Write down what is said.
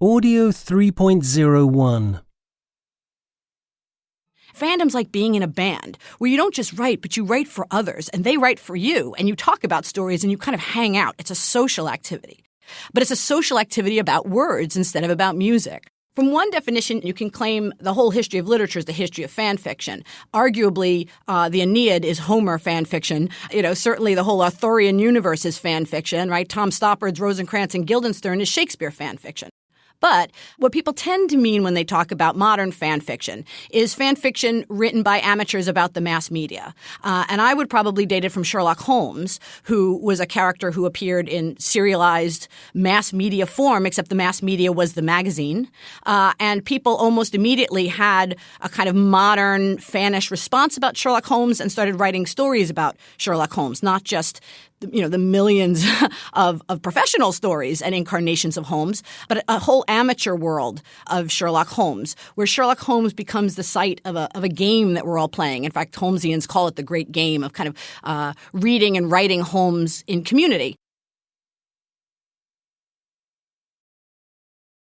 Audio 3.01. Fandom's like being in a band where you don't just write, but you write for others and they write for you and you talk about stories and you kind of hang out. It's a social activity. But it's a social activity about words instead of about music. From one definition, you can claim the whole history of literature is the history of fan fiction. Arguably, the Aeneid is Homer fan fiction. Certainly the whole Arthurian universe is fan fiction, right? Tom Stoppard's Rosencrantz and Guildenstern is Shakespeare fan fiction. But what people tend to mean when they talk about modern fan fiction is fan fiction written by amateurs about the mass media. And I would probably date it from Sherlock Holmes, who was a character who appeared in serialized mass media form, except the mass media was the magazine. And people almost immediately had a kind of modern fanish response about Sherlock Holmes and started writing stories about Sherlock Holmes, not just the millions of professional stories and incarnations of Holmes, but a whole amateur world of Sherlock Holmes, where Sherlock Holmes becomes the site of a game that we're all playing. In fact, Holmesians call it the great game of kind of reading and writing Holmes in community.